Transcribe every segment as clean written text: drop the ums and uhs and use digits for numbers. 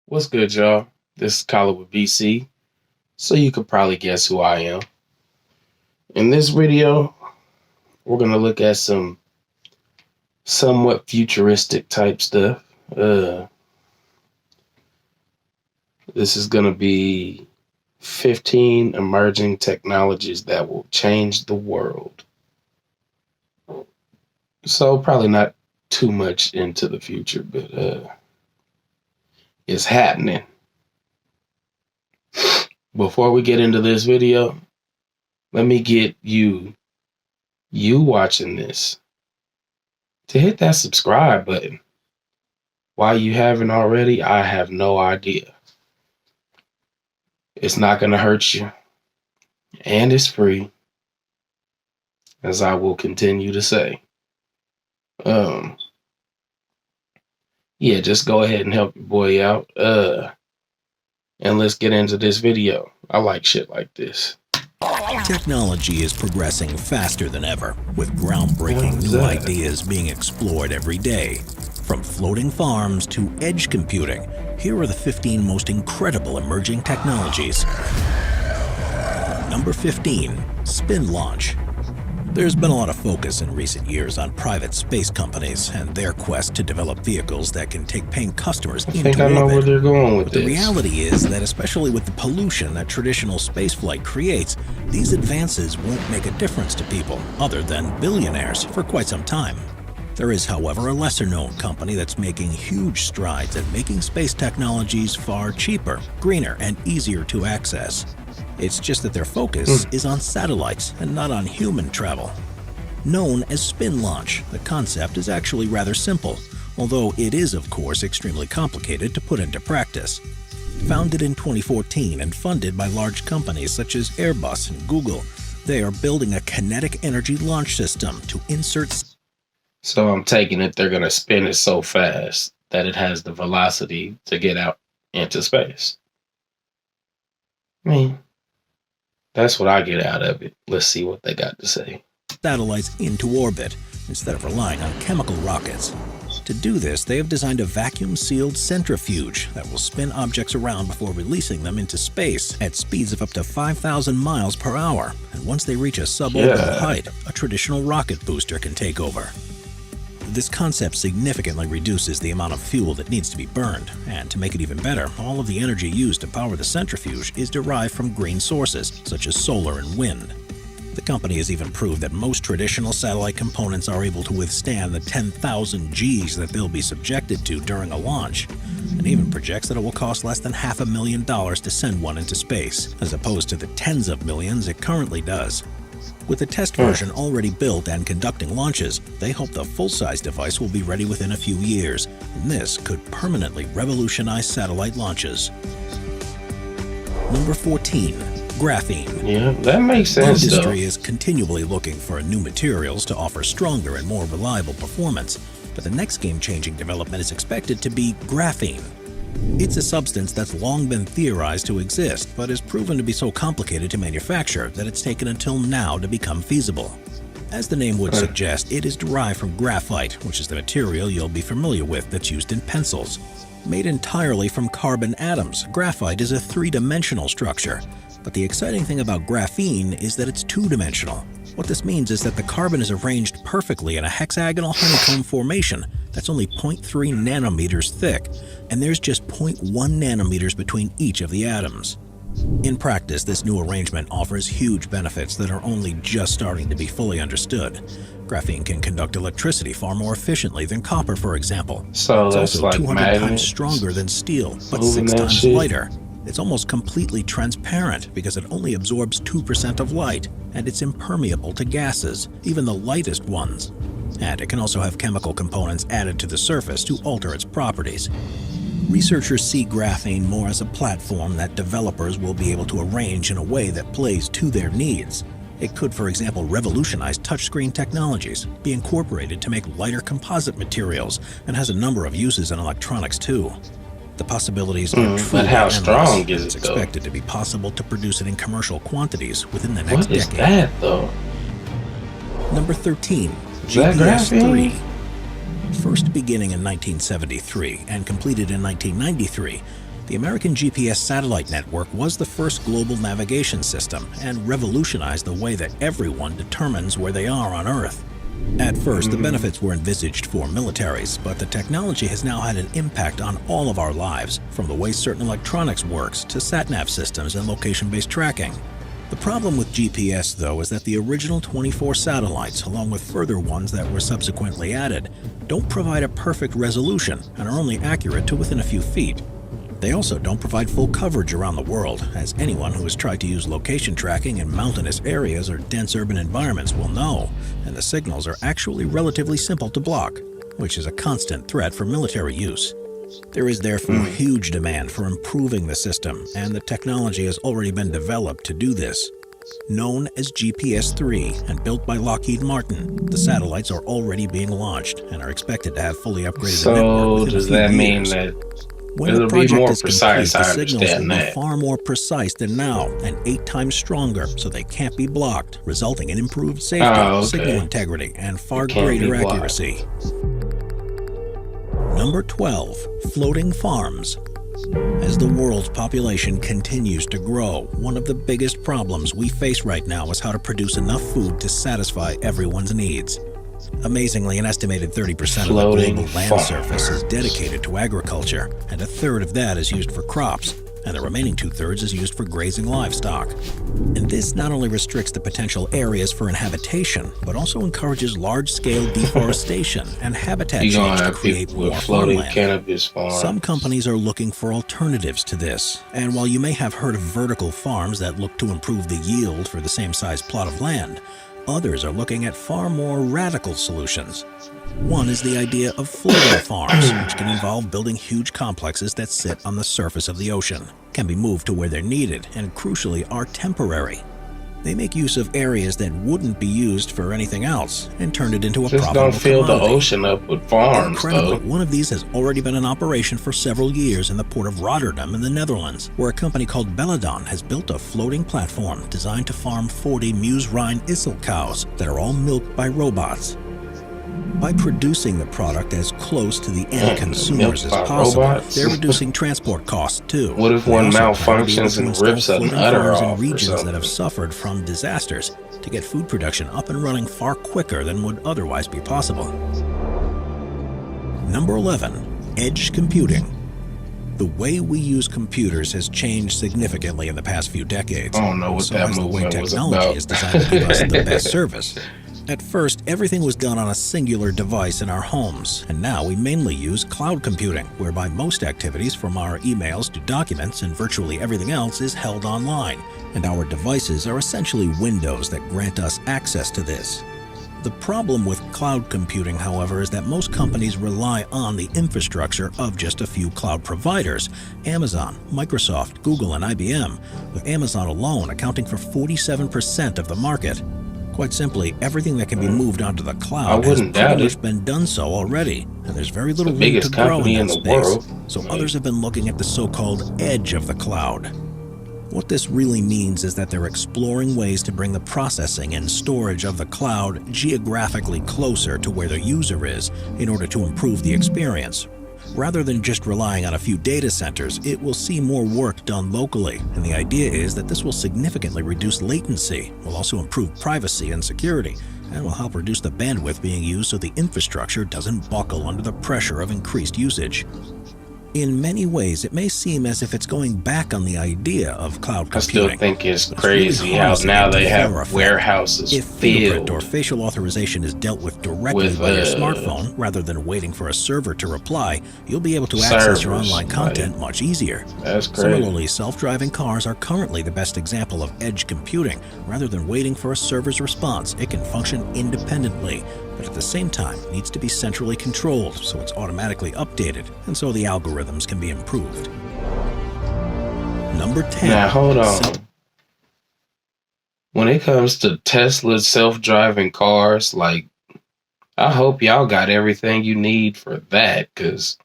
What's good, y'all? This is Colin with BC, so you could probably guess who I am. In this video, we're going to look at some somewhat futuristic type stuff. This is going to be 15 emerging technologies that will change the world. So, probably not too much into the future, but it's happening. Before we get into this video, let me get you watching this to hit that subscribe button. Why you haven't already, I have no idea. It's not going to hurt you, and it's free, as I will continue to say. Yeah, just go ahead and help your boy out. And let's get into this video. I like shit like this. Technology is progressing faster than ever, with groundbreaking new ideas being explored every day. From floating farms to edge computing, here are the 15 most incredible emerging technologies. Number 15, spin launch. There's been a lot of focus in recent years on private space companies and their quest to develop vehicles that can take paying customers into orbit. I know where they're going with But this. the reality is that especially with the pollution that traditional spaceflight creates, these advances won't make a difference to people other than billionaires for quite some time. There is, however, a lesser-known company that's making huge strides at making space technologies far cheaper, greener, and easier to access. It's just that their focus is on satellites and not on human travel. Known as spin launch, the concept is actually rather simple, although it is, of course, extremely complicated to put into practice. Founded in 2014 and funded by large companies such as Airbus and Google, they are building a kinetic energy launch system to insert. So I'm taking it they're going to spin it so fast that it has the velocity to get out into space. I mean, that's what I get out of it. Let's see what they got to say. Satellites into orbit instead of relying on chemical rockets. To do this, they have designed a vacuum-sealed centrifuge that will spin objects around before releasing them into space at speeds of up to 5,000 miles per hour. And once they reach a suborbital height, a traditional rocket booster can take over. This concept significantly reduces the amount of fuel that needs to be burned, and to make it even better, all of the energy used to power the centrifuge is derived from green sources, such as solar and wind. The company has even proved that most traditional satellite components are able to withstand the 10,000 Gs that they'll be subjected to during a launch, and even projects that it will cost less than $500,000 to send one into space, as opposed to the tens of millions it currently does. With the test version already built and conducting launches, they hope the full-size device will be ready within a few years, and this could permanently revolutionize satellite launches. Number 14, graphene. Yeah, that makes sense. The industry is continually looking for new materials to offer stronger and more reliable performance, but the next game-changing development is expected to be graphene. It's a substance that's long been theorized to exist, but has proven to be so complicated to manufacture that it's taken until now to become feasible. As the name would suggest, it is derived from graphite, which is the material you'll be familiar with that's used in pencils. Made entirely from carbon atoms, graphite is a three-dimensional structure. But the exciting thing about graphene is that it's two-dimensional. What this means is that the carbon is arranged perfectly in a hexagonal honeycomb formation that's only 0.3 nanometers thick, and there's just 0.1 nanometers between each of the atoms. In practice, this new arrangement offers huge benefits that are only just starting to be fully understood. Graphene can conduct electricity far more efficiently than copper, for example. So It's that's also like 200 magnets. times stronger than steel, but Moving 6 that times shit. lighter. It's almost completely transparent because it only absorbs 2% of light, and it's impermeable to gases, even the lightest ones. And it can also have chemical components added to the surface to alter its properties. Researchers see graphene more as a platform that developers will be able to arrange in a way that plays to their needs. It could, for example, revolutionize touchscreen technologies, be incorporated to make lighter composite materials, and has a number of uses in electronics too. The possibilities are truly but how endless, strong and is it's it, though? expected to be possible to produce it in commercial quantities within the next What is decade. that, though? Number 13, Is that GPS-3. graphene? First beginning in 1973 and completed in 1993, The American GPS satellite network was the first global navigation system and revolutionized the way that everyone determines where they are on Earth. At first, the benefits were envisaged for militaries, but the technology has now had an impact on all of our lives, from the way certain electronics works to sat-nav systems and location-based tracking. The problem with GPS, though, is that the original 24 satellites, along with further ones that were subsequently added, don't provide a perfect resolution and are only accurate to within a few feet. They also don't provide full coverage around the world, as anyone who has tried to use location tracking in mountainous areas or dense urban environments will know, and the signals are actually relatively simple to block, which is a constant threat for military use. There is therefore huge demand for improving the system, and the technology has already been developed to do this. Known as GPS-3 and built by Lockheed Martin, the satellites are already being launched and are expected to have fully upgraded network So within does a few that mean years. that When the it'll be project more is complete, precise? the I signals will understand be that. far more precise than now and 8 times stronger, so they can't be blocked, resulting in improved safety, Oh, signal okay. integrity, and far It can't be greater blocked. accuracy. Number 12. Floating farms. As the world's population continues to grow, one of the biggest problems we face right now is how to produce enough food to satisfy everyone's needs. Amazingly, an estimated 30% of the Floating global land farm. surface is dedicated to agriculture, and a third of that is used for crops, and the remaining 2/3 is used for grazing livestock. And this not only restricts the potential areas for inhabitation, but also encourages large-scale deforestation and habitat You're gonna change to have create people with more floating farmland. cannabis farms. Some companies are looking for alternatives to this, and while you may have heard of vertical farms that look to improve the yield for the same size plot of land, others are looking at far more radical solutions. One is the idea of floating farms, which can involve building huge complexes that sit on the surface of the ocean, can be moved to where they're needed, and crucially are temporary. They make use of areas that wouldn't be used for anything else and turn it into a Just profitable don't fill the commodity. ocean up with farms, Incredibly, though. one of these has already been in operation for several years in the port of Rotterdam in the Netherlands, where a company called Belladon has built a floating platform designed to farm 40 Meuse Rhine-Issel cows that are all milked by robots. By producing the product as close to the end consumers as milked by possible, robots? they're reducing transport costs too. What if They one also plan to be able malfunctions to and install rips an floating udder farms in off or regions that something? have suffered from disasters to get food production up and running far quicker than would otherwise be possible. Number 11. Edge computing. The way we use computers has changed significantly in the past few decades. I don't know what So that has the way movement was technology about. is designed to give us the best service. At first, everything was done on a singular device in our homes, and now we mainly use cloud computing, whereby most activities from our emails to documents and virtually everything else is held online, and our devices are essentially windows that grant us access to this. The problem with cloud computing, however, is that most companies rely on the infrastructure of just a few cloud providers: Amazon, Microsoft, Google, and IBM, with Amazon alone accounting for 47% of the market. Quite simply, everything that can be moved onto the cloud has wouldn't doubt pretty much it. been done so already, and there's very little the room to biggest grow in company that in the space. world. So Like- others have been looking at the so-called edge of the cloud. What this really means is that they're exploring ways to bring the processing and storage of the cloud geographically closer to where the user is in order to improve the experience. Rather than just relying on a few data centers, it will see more work done locally, and the idea is that this will significantly reduce latency, will also improve privacy and security, and will help reduce the bandwidth being used so the infrastructure doesn't buckle under the pressure of increased usage. In many ways, it may seem as if it's going back on the idea of cloud I still computing. think it's But it's really crazy how harnessing now it to they full have effect. warehouses If fingerprint or filled facial authorization is dealt with directly with, by your smartphone, rather than waiting for a server to reply, you'll be able to access your servers. online content much easier. That's crazy. Similarly, self-driving cars are currently the best example of edge computing. Rather than waiting for a server's response, it can function independently, but at the same time needs to be centrally controlled so it's automatically updated, and so the algorithms can be improved. Number 10. Now hold on. Self- When it comes to Tesla's self-driving cars, like, I hope y'all got everything you need for that, because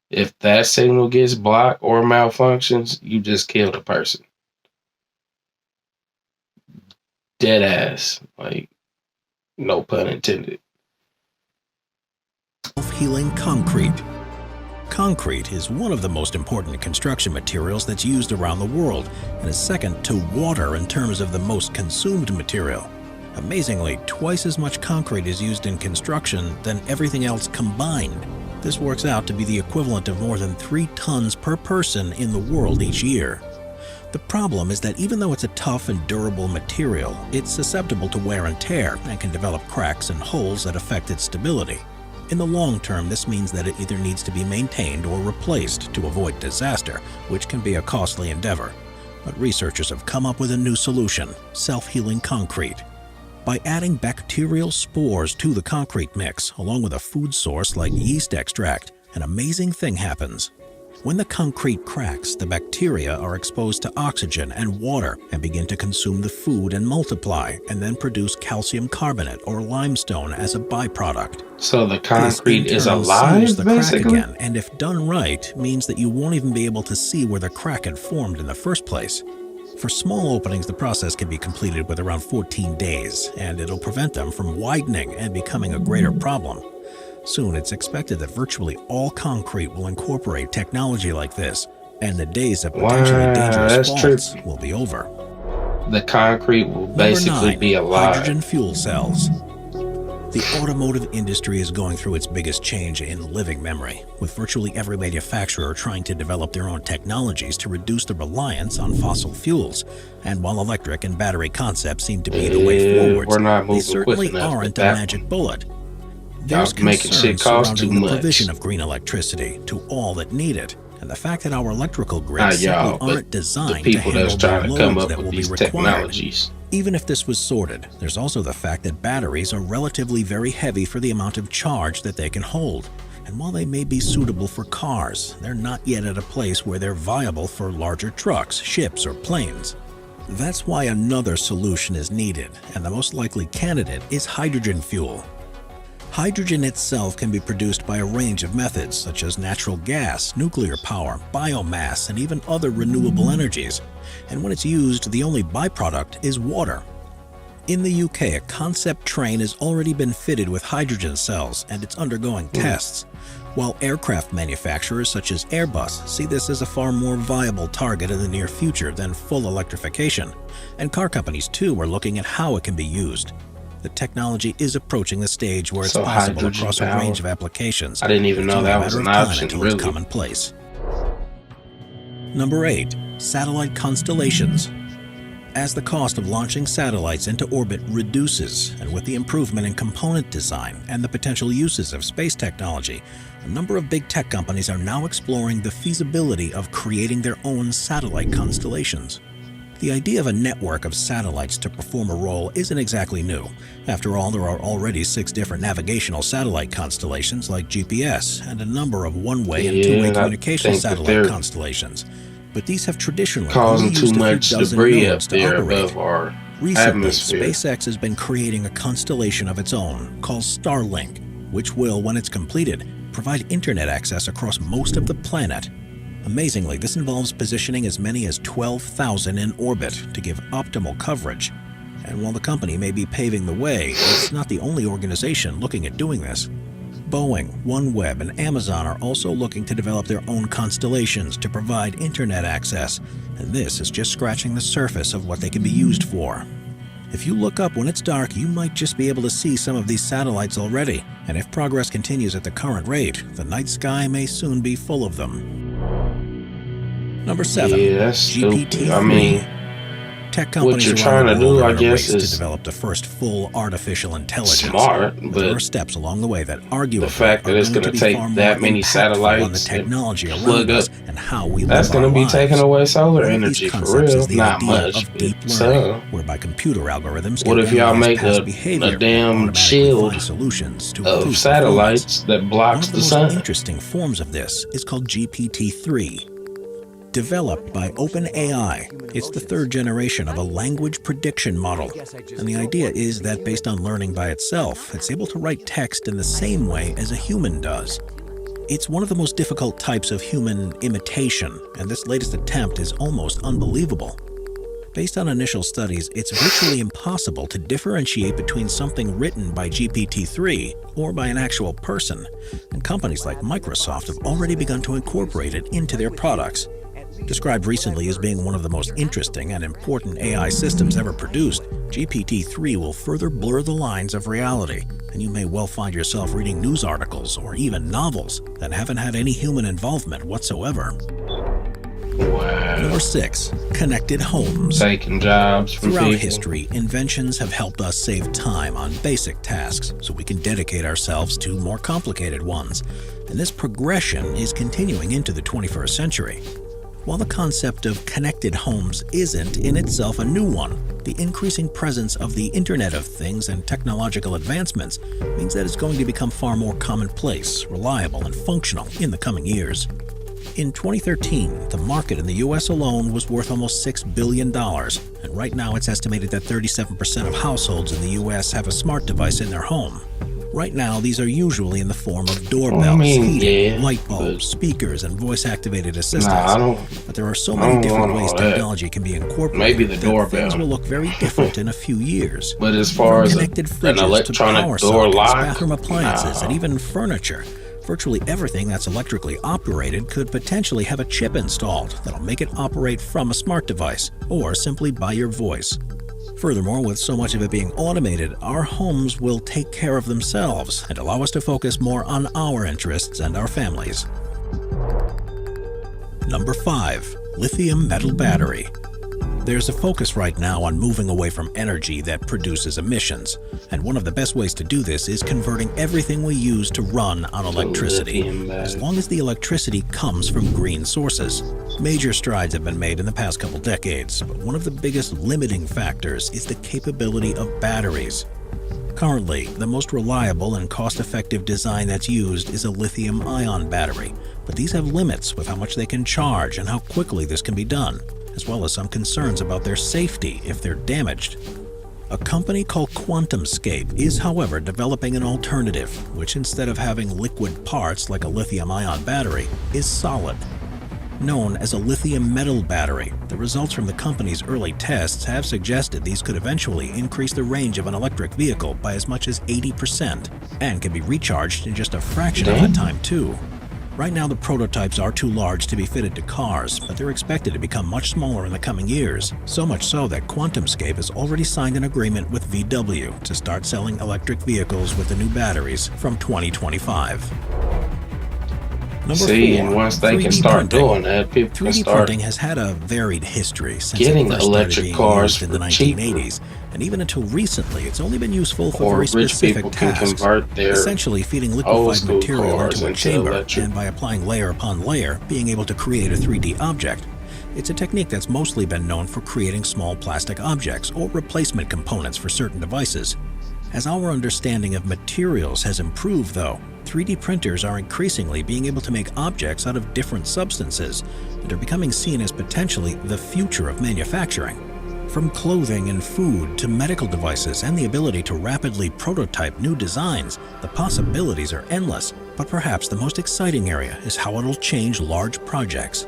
if that signal gets blocked or malfunctions, you just killed a person. Dead ass. Like, no pun intended. Self-healing concrete. Concrete is one of the most important construction materials that's used around the world and is second to water in terms of the most consumed material. Amazingly, twice as much concrete is used in construction than everything else combined. This works out to be the equivalent of more than 3 tons per person in the world each year. The problem is that even though it's a tough and durable material, it's susceptible to wear and tear and can develop cracks and holes that affect its stability. In the long term, this means that it either needs to be maintained or replaced to avoid disaster, which can be a costly endeavor. But researchers have come up with a new solution: self-healing concrete. By adding bacterial spores to the concrete mix, along with a food source like yeast extract, an amazing thing happens. When the concrete cracks, the bacteria are exposed to oxygen and water and begin to consume the food and multiply, and then produce calcium carbonate or limestone as a byproduct. So the concrete This in is turn alive, seals the crack basically? again, and if done right, means that you won't even be able to see where the crack had formed in the first place. For small openings, the process can be completed with around 14 days, and it'll prevent them from widening and becoming a greater problem. Soon, it's expected that virtually all concrete will incorporate technology like this, and the days of potentially Wow, dangerous that's faults trippy. will be over. The concrete will Number basically 9, be alive. hydrogen fuel cells. The automotive industry is going through its biggest change in living memory, with virtually every manufacturer trying to develop their own technologies to reduce the reliance on fossil fuels. And while electric and battery concepts seem to be the way Yeah, forwards, we're not they moving quick certainly enough with aren't a that. magic bullet. There's Y'all making shit concerns cost too surrounding the much. provision of green electricity to all that need it, and the fact that our electrical Not grids simply y'all, but aren't the designed to people that's handle trying the to come loads up that with will be these required. technologies. Even if this was sorted, there's also the fact that batteries are relatively very heavy for the amount of charge that they can hold. And while they may be suitable for cars, they're not yet at a place where they're viable for larger trucks, ships, or planes. That's why another solution is needed, and the most likely candidate is hydrogen fuel. Hydrogen itself can be produced by a range of methods, such as natural gas, nuclear power, biomass, and even other renewable energies. And when it's used, the only byproduct is water. In the UK, a concept train has already been fitted with hydrogen cells, and it's undergoing tests. While aircraft manufacturers such as Airbus see this as a far more viable target in the near future than full electrification. And car companies too are looking at how it can be used. The technology is approaching the stage where it's So possible hydrogen across a power? range of applications. I didn't even It's know only a that was matter an of time option, until really. it's commonplace. Number 8. Satellite constellations. As the cost of launching satellites into orbit reduces, and with the improvement in component design and the potential uses of space technology, a number of big tech companies are now exploring the feasibility of creating their own satellite constellations. The idea of a network of satellites to perform a role isn't exactly new. After all, there are already 6 different navigational satellite constellations like GPS and a number of one-way and Yeah, two-way I communication think that satellite they're constellations. But these have traditionally causing only too used a few much dozen debris up nodes to there operate. above our Recently, atmosphere. SpaceX has been creating a constellation of its own called Starlink, which will, when it's completed, provide internet access across most of the planet. Amazingly, this involves positioning as many as 12,000 in orbit to give optimal coverage. And while the company may be paving the way, it's not the only organization looking at doing this. Boeing, OneWeb, and Amazon are also looking to develop their own constellations to provide internet access, and this is just scratching the surface of what they can be used for. If you look up when it's dark, you might just be able to see some of these satellites already, and if progress continues at the current rate, the night sky may soon be full of them. Number 7. Yeah, that's stupid. GPT-3. I mean, Tech what companies you're around trying the to world do, are I in a guess, race is to develop the first full artificial intelligence. smart, But there are but steps along the way that arguably the fact that are it's going going to to be take far more that many impactful on the satellites and technology around plug us up, and how we that's live going our to be lives. taking away solar One of energy these for concepts real. is the Not idea much, of but deep learning, some. whereby computer algorithms What can if y'all analyze make past a behavior and damn automatically shield find solutions to of improve performance. satellites that One blocks of the the most sun? interesting forms of this is called GPT-3. Developed by OpenAI, it's the 3rd generation of a language prediction model. And the idea is that based on learning by itself, it's able to write text in the same way as a human does. It's one of the most difficult types of human imitation, and this latest attempt is almost unbelievable. Based on initial studies, it's virtually impossible to differentiate between something written by GPT-3 or by an actual person, and companies like Microsoft have already begun to incorporate it into their products. Described recently as being one of the most interesting and important AI systems ever produced, GPT-3 will further blur the lines of reality, and you may well find yourself reading news articles or even novels that haven't had any human involvement whatsoever. Wow. Number 6. Connected homes. Taking jobs from Throughout people. history, inventions have helped us save time on basic tasks so we can dedicate ourselves to more complicated ones. And this progression is continuing into the 21st century. While the concept of connected homes isn't in itself a new one, the increasing presence of the Internet of Things and technological advancements means that it's going to become far more commonplace, reliable, and functional in the coming years. In 2013, the market in the US alone was worth almost $6 billion, and right now it's estimated that 37% of households in the US have a smart device in their home. Right now, these are usually in the form of doorbells, heating, light bulbs, speakers, and voice-activated assistants. But there are so many different ways technology can be incorporated Maybe the that doorbell. things will look very different in a few years. But as far as connected an fridges electronic to power door sockets, lock, bathroom appliances, and even furniture, virtually everything that's electrically operated could potentially have a chip installed that'll make it operate from a smart device or simply by your voice. Furthermore, with so much of it being automated, our homes will take care of themselves and allow us to focus more on our interests and our families. Number 5. Lithium metal battery. There's a focus right now on moving away from energy that produces emissions, and one of the best ways to do this is converting everything we use to run on electricity, as long as the electricity comes from green sources. Major strides have been made in the past couple decades, but one of the biggest limiting factors is the capability of batteries. Currently, the most reliable and cost-effective design that's used is a lithium-ion battery, but these have limits with how much they can charge and how quickly this can be done, as well as some concerns about their safety if they're damaged. A company called QuantumScape is, however, developing an alternative, which instead of having liquid parts like a lithium-ion battery, is solid. Known as a lithium metal battery, the results from the company's early tests have suggested these could eventually increase the range of an electric vehicle by as much as 80% and can be recharged in just a fraction of the time too. Right now the prototypes are too large to be fitted to cars, but they're expected to become much smaller in the coming years, so much so that QuantumScape has already signed an agreement with VW to start selling electric vehicles with the new batteries from 2025. Number 4, and once they can start printing. doing that, people can 3D start printing has had a varied history since getting it first started electric being cars used in the for cheaper. 1980s, and even until recently, it's only been useful for or very rich specific people can tasks, convert their essentially feeding old liquefied school material cars into a into chamber, electric. and by applying layer upon layer, being able to create a 3D object. It's a technique that's mostly been known for creating small plastic objects or replacement components for certain devices. As our understanding of materials has improved, though, 3D printers are increasingly being able to make objects out of different substances and are becoming seen as potentially the future of manufacturing. From clothing and food to medical devices and the ability to rapidly prototype new designs, the possibilities are endless, but perhaps the most exciting area is how it'll change large projects.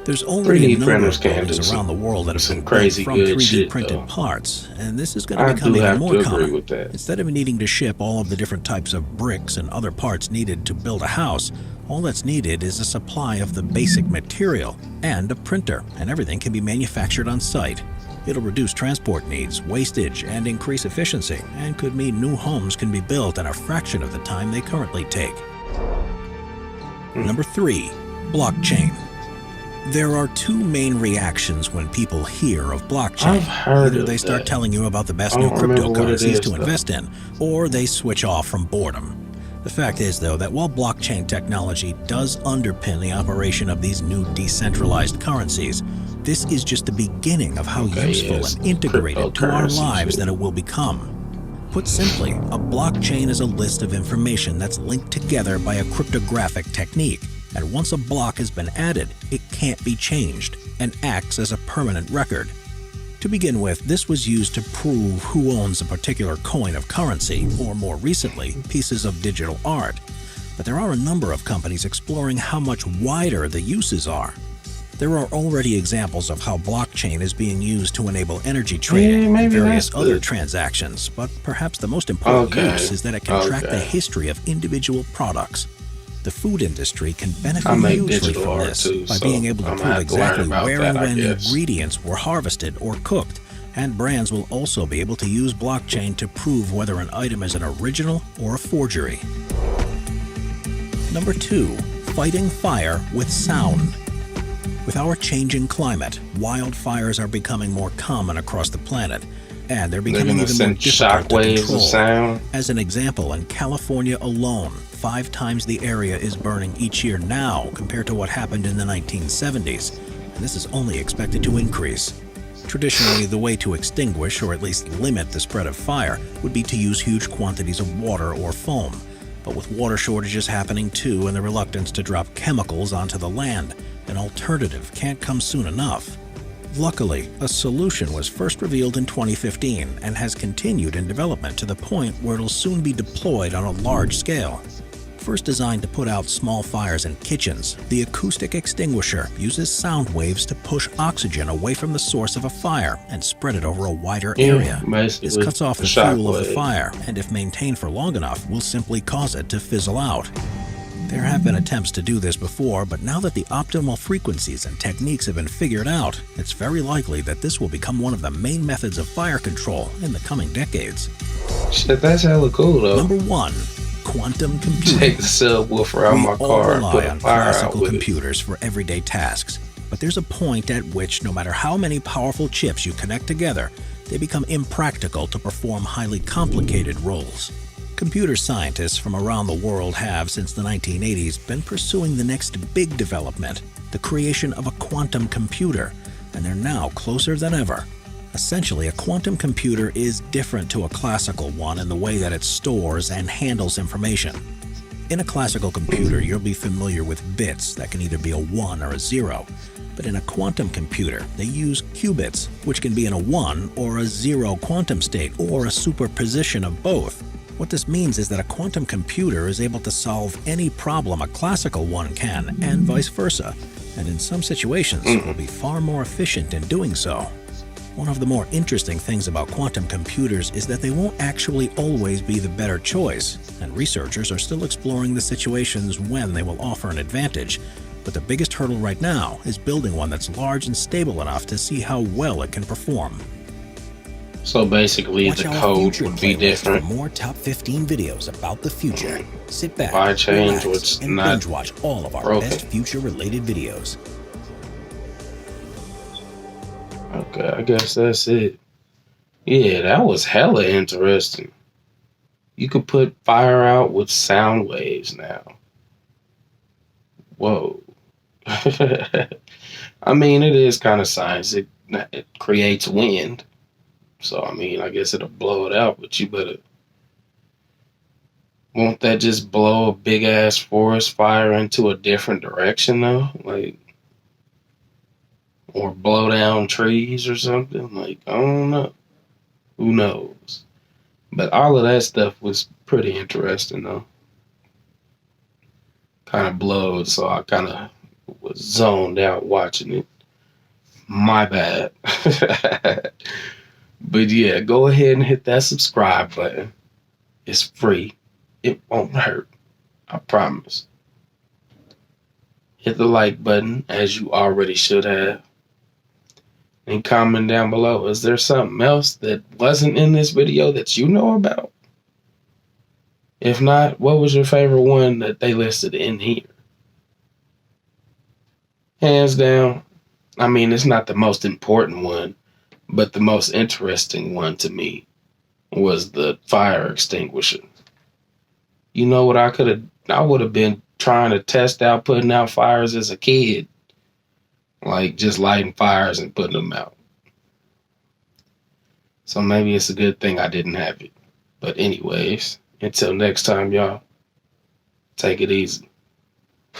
There's already a 3D number printers of can buildings do around the world that have some been crazy built from good 3D shit, printed though. parts, and this is going to I become do even have more to agree common. with that. Instead of needing to ship all of the different types of bricks and other parts needed to build a house, all that's needed is a supply of the basic material and a printer, and everything can be manufactured on site. It'll reduce transport needs, wastage, and increase efficiency, and could mean new homes can be built in a fraction of the time they currently take. Number 3. Blockchain. There are two main reactions when people hear of blockchain. I've heard Either of they start that. telling you about the best I new don't remember what it cryptocurrencies is, to though. invest in, or they switch off from boredom. The fact is, though, that while blockchain technology does underpin the operation of these new decentralized currencies, this is just the beginning of how useful yes, and integrated to our cryptocurrencies, lives yeah. that it will become. Put simply, a blockchain is a list of information that's linked together by a cryptographic technique, and once a block has been added, it can't be changed and acts as a permanent record. To begin with, this was used to prove who owns a particular coin of currency, or more recently, pieces of digital art. But there are a number of companies exploring how much wider the uses are. There are already examples of how blockchain is being used to enable energy trading Yeah, and maybe various that's other good. transactions, but perhaps the most important use Okay. is that it can track the Okay. history of individual products. The food industry can I benefit make hugely digital from art this too, by being so able to I'm gonna prove have to learn exactly about where that, and I when guess. ingredients were harvested or cooked, and brands will also be able to use blockchain to prove whether an item is an original or a forgery. Number 2. Fighting fire with sound. With our changing climate, wildfires are becoming more common across the planet, and they're They're becoming gonna even more send difficult to shockwaves of control. sound. As an example, in California alone, 5 times the area is burning each year now compared to what happened in the 1970s, and this is only expected to increase. Traditionally, the way to extinguish or at least limit the spread of fire would be to use huge quantities of water or foam. But with water shortages happening too and the reluctance to drop chemicals onto the land, an alternative can't come soon enough. Luckily, a solution was first revealed in 2015 and has continued in development to the point where it'll soon be deployed on a large scale. First designed to put out small fires in kitchens, the acoustic extinguisher uses sound waves to push oxygen away from the source of a fire and spread it over a wider area. This Basically cuts off a the fuel of the shockwave. fire, and if maintained for long enough, will simply cause it to fizzle out. There have been attempts to do this before, but now that the optimal frequencies and techniques have been figured out, it's very likely that this will become one of the main methods of fire control in the coming decades. Shit, that's hella cool though. Number 1. Quantum computing. Take the subwoofer out of We my all car and put rely a on fire out classical with it. computers for everyday tasks, but there's a point at which no matter how many powerful chips you connect together, they become impractical to perform highly complicated roles. Computer scientists from around the world have, since the 1980s, been pursuing the next big development, the creation of a quantum computer, and they're now closer than ever. Essentially, a quantum computer is different to a classical one in the way that it stores and handles information. In a classical computer, you'll be familiar with bits that can either be a 1 or a 0. But in a quantum computer, they use qubits, which can be in a 1 or a 0 quantum state, or a superposition of both. What this means is that a quantum computer is able to solve any problem a classical one can, and vice versa. And in some situations, will be far more efficient in doing so. One of the more interesting things about quantum computers is that they won't actually always be the better choice, and researchers are still exploring the situations when they will offer an advantage. But the biggest hurdle right now is building one that's large and stable enough to see how well it can perform. So basically, Watch the our code future would be playlist different. for more top 15 videos about the future. Sit back, Why change relax, what's and not binge watch all of our broken? best future-related videos. Okay, I guess that's it. Yeah, that was hella interesting. You could put fire out with sound waves now. Whoa. I mean, it is kind of science. It creates wind. So, I mean, I guess it'll blow it out, but you better. Won't that just blow a big ass forest fire into a different direction, though? Like, or blow down trees or something? Like, I don't know. Who knows? But all of that stuff was pretty interesting, though. Kind of blowed, so I kind of was zoned out watching it. My bad. But yeah, go ahead and hit that subscribe button. It's free. It won't hurt. I promise. Hit the like button, as you already should have. And comment down below. Is there something else that wasn't in this video that you know about? If not, what was your favorite one that they listed in here? Hands down, I mean, it's not the most important one, but the most interesting one to me was the fire extinguisher. You know what I would have been trying to test out putting out fires as a kid. Like just lighting fires and putting them out. So maybe it's a good thing I didn't have it. But anyways, until next time, y'all, take it easy.